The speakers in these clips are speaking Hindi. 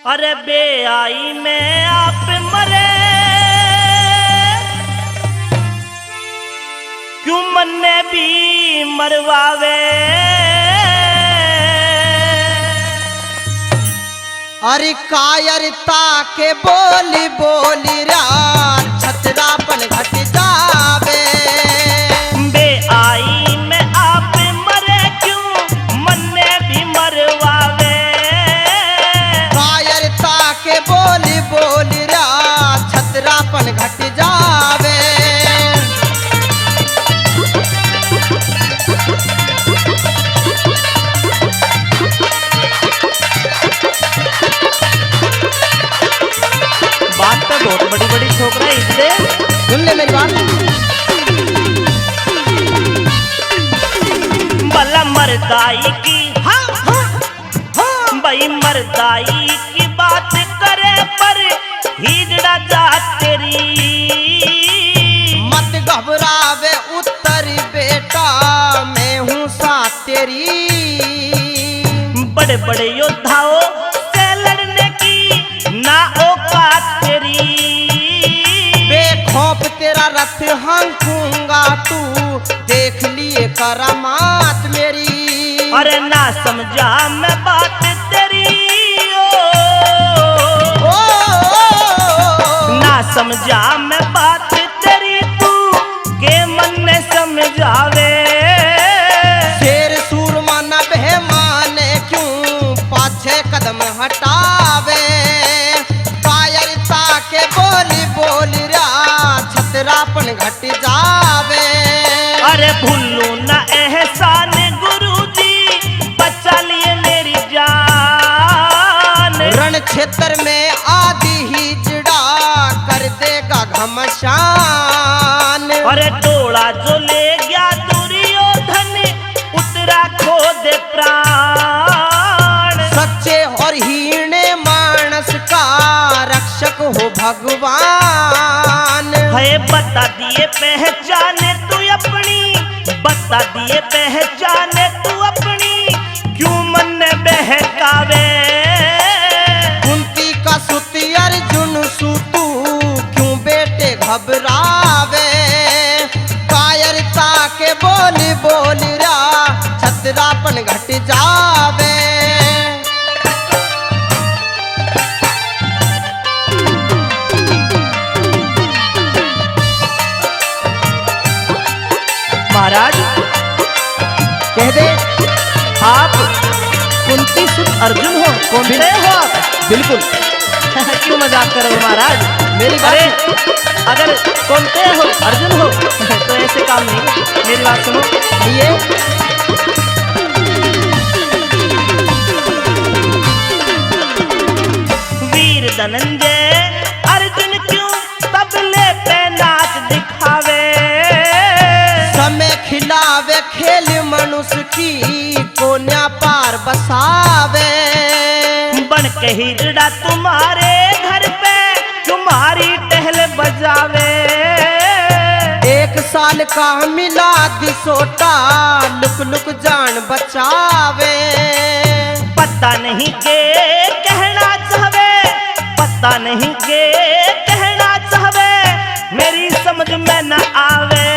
अरे बेआई में आप मरे क्यों मन्ने भी मरवावे। अरे कायरता के बोली बोली रात छतरापन घट जावे। बेआई में आप मरे क्यों मन्ने भी मरवावे। कायरता के बोली बोली रात छतरापन घट जावे। बात तो बहुत बड़ी बड़ी ठोक रहा है इससे। सुन ले मेरी बात। भला मरदाई की भाई मरदाई की बात करे पर हिजड़ा जा तेरी। मत घबरावे उत्तर बेटा मैं हूँ साथ तेरी। बड़े बड़े योद्धाओं से लड़ने की ना औकात तेरी। बेखौफ तेरा रथ हाँकूंगा तू देख लिए करामात मेरी। अरे ना समझा मैं बात तेरी ओ, ना समझा मैं बात तेरी तू के मन में समझावे। शेर सूरमा न बेमाने क्यों पाछे कदम हटावे। कायरता के बोली बोली रा छतरापन घट जावे। अरे भूलू ना एहसान गुरुजी बचा लिए मेरी जान। रण क्षेत्र में आदि ही जड़ा कर देगा घमशान। अरे डोला जो ले गया दुर्योधन उतरा खो दे प्राण। सच्चे और हीणे मानस का रक्षक हो भगवान। है बता दिए पहचाने तू अपनी, बता दिए पहचाने तू अपनी क्यों मन बहकावे। कुंती का सुती अर्जुन सुतू क्यों बेटे घबरावे। कायरता के बोली बोली रा छतरापन घट जावे। महाराज कह दे आप कुंती सुत अर्जुन हो, कौन से हो आप? बिल्कुल। क्यों मजाक कर रहे हो महाराज? मेरी अरे बात अगर कौन से हो अर्जुन हो तो ऐसे काम नहीं। मेरी बात सुनो। ये वीर धनंजय अर्जुन क्यों तबले पे नाच दिखावे। समय खिलावे खेल मनुष्य की कोन्या पार बसावे। बन के हिजड़ा तुम्हारे घर पे तुम्हारी टहल बजावे। एक साल का मिला दिसोटा लुक लुक जान बचावे। पता नहीं के कहना चाहवे, पता नहीं के कहना चाहवे मेरी समझ में न आवे।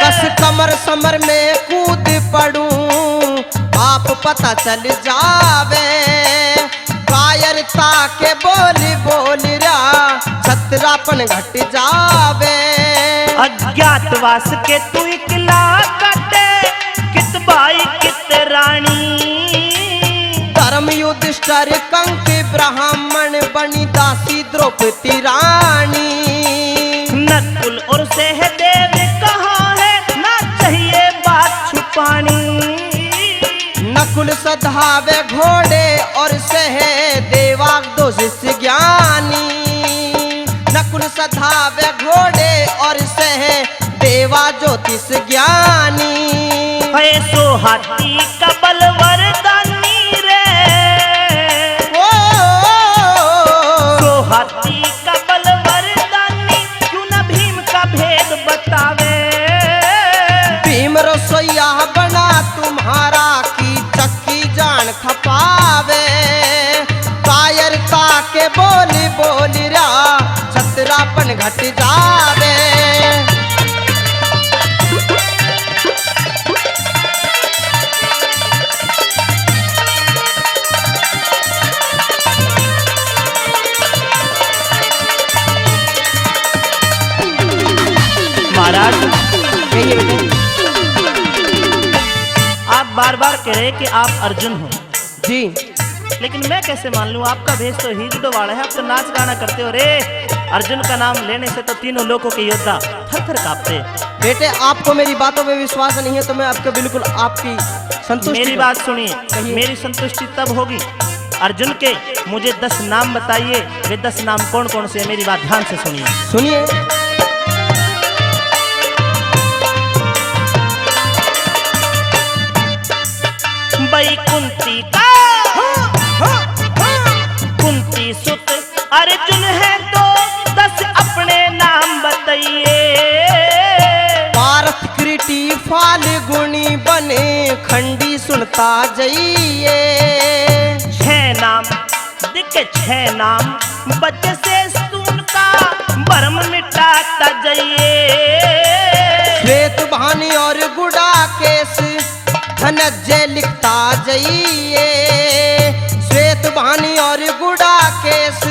कस कमर समर में कूद पड़ूं आप पता चल जावे। कायरता के बोली बोली रा छतरापन घट जावे। अज्ञातवास के तू इकला काटे कित भाई कित रानी। धर्म युधिष्ठिर कंक ब्राह्मण बनी दासी द्रौपदी रानी। नकुल और सहदेव कहाँ है ना चाहिए बात छुपानी। नकुल सधावे घोड़े और सहदेवा दो शिष्य ज्ञानी। नकुल सधावे घोड़े और सहदेवा ज्योतिष ज्ञानी। है सो हाथी का बलवर दानी रे। सो हाथी का बलवर दानी क्यों न भीम का भेद बतावे। भीम रसोईया बना तुम्हारा की चक्की जान खपावे। कायर बोली बोली रा छतरापन घट जावे। महाराज कहिए बेटे। आप बार बार कह रहे कि आप अर्जुन हो, जी लेकिन मैं कैसे मान लूं? आपका भेष तो हीरो वाला है, आप तो नाच गाना करते हो रे। अर्जुन का नाम लेने से तो तीनों लोगों के योद्धा थर थर कांपते। बेटे, आपको मेरी बातों में विश्वास नहीं है तो मैं आपके बिल्कुल आपकी संतुष्टि मेरी बात सुनिए, कहिए। मेरी संतुष्टि तब होगी अर्जुन के मुझे 10 नाम बताइए। वे 10 नाम कौन कौन से हैं? मेरी बात ध्यान से सुनिए। सुनिए। कुंती का कुंती सुत अर्जुन है तो 10 अपने नाम बताइए। पारथ कृति फाल्गुनी बने खंडी सुनता जाइए। 6 नाम दिखे, 6 नाम बच्चे से सुनता भरम मिटाता जाइए। श्वेत भानी और गुड़ा केस धनंजय लिखता जाइए। श्वेत भानी और गुड़ा केस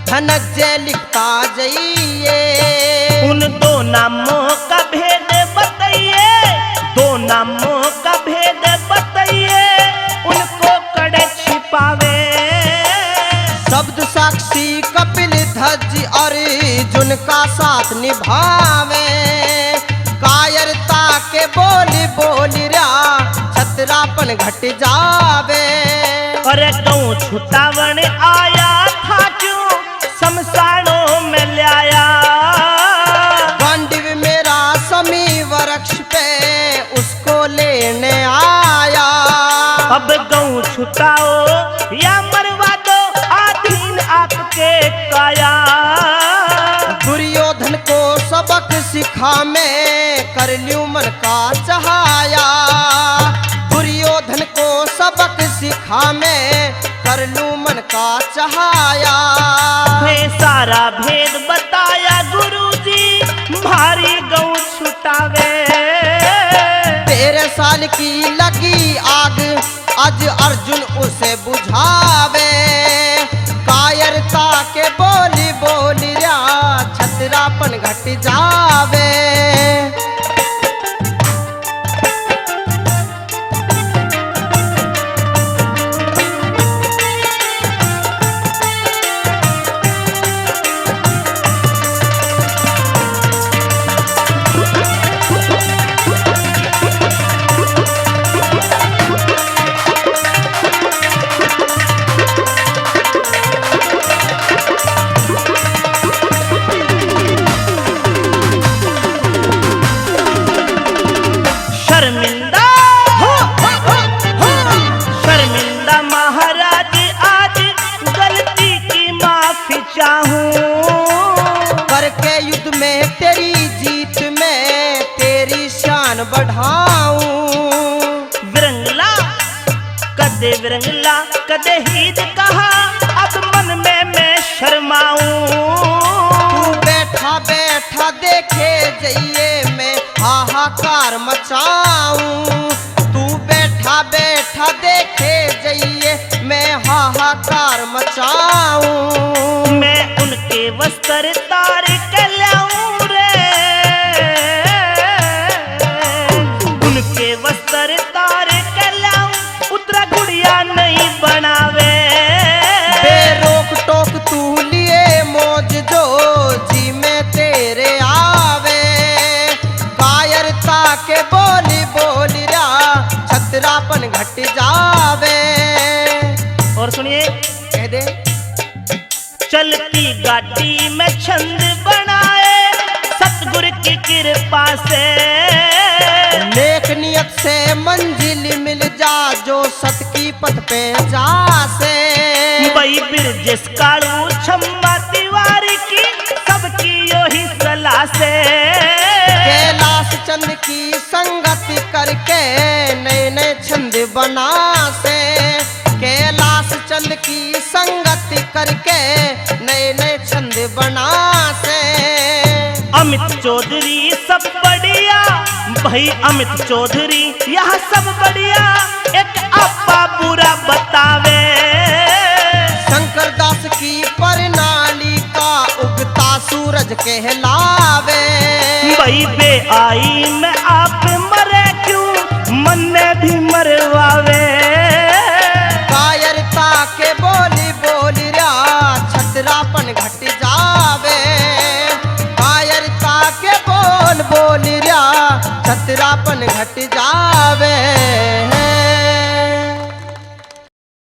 धनंजय लिखता जाइए। उन 2 नामों का भेद बताइए, 2 नामों का भेद बताइए, उनको कड़े छिपावे। शब्द साक्षी कपिल ध्वज अर्जुन का साथ निभावे। कायरता के बोली बोली रा छतरापन घट जावे। अरे गऊ छुटावन आया था क्यों शमशानों में ले आया। गांडीव मेरा समी वृक्ष पे उसको लेने आया। अब गऊ छुटाओ या मरवा दो आधीन आपके काया। दुर्योधन को सबक सिखा मैं कर लूं मन का चाहाया। दुर्योधन को सबक सिखा मैं कर लूं मन का चाहाया। सारा भेद बताया गुरुजी भारी गऊ छुटावे। 13 साल की लगी आग आज अर्जुन उसे बुझावे। कायरता के बोली बोली रा छतरापन घट जावे। करके युद्ध में तेरी जीत में तेरी शान बढ़ाऊं। विरंगला कदे हीद कहा अब मन में मैं शर्माऊं। तू बैठा बैठा देखे जाइए मैं हाहाकार मचाऊं। तू बैठा बैठा देखे जाइए मैं हाहाकार मचाऊं। मैं उनके वस्त्र तार के लाऊं रे, उनके वस्त्र तार के लाऊं। उतरा गुड़िया नहीं बनावे। बेरोक टोक तू लिए मौज जो जी में तेरे आवे। कायरता के बोली बोली रा छतरापन घट जावे। और सुनिए, कह दे। चलती गाड़ी में छंद बनाए सतगुरु की कृपा से। नेक नियत से मंजिल मिल जा जो सत की पथ पे जा से। वही बिरजिस कालू छम्मा तिवारी की सबकी यो ही सलाह से। कैलाश चंद की संगति करके नए नए छंद बना से। कैलाश चंद की संगति करके नए नए छंद बना से। अमित चौधरी सब बढ़िया, भाई अमित चौधरी यह सब बढ़िया, एक आपा बुरा बतावे। शंकर दास की प्रणाली का उगता सूरज कहलावे। भाई बे आई मैं आप मरे क्यों, मन में भी मरवावे। कायरता के बोली बोली रा छतरापन घट जावे। कायरता के बोल बोली रा छतरापन घट जावे।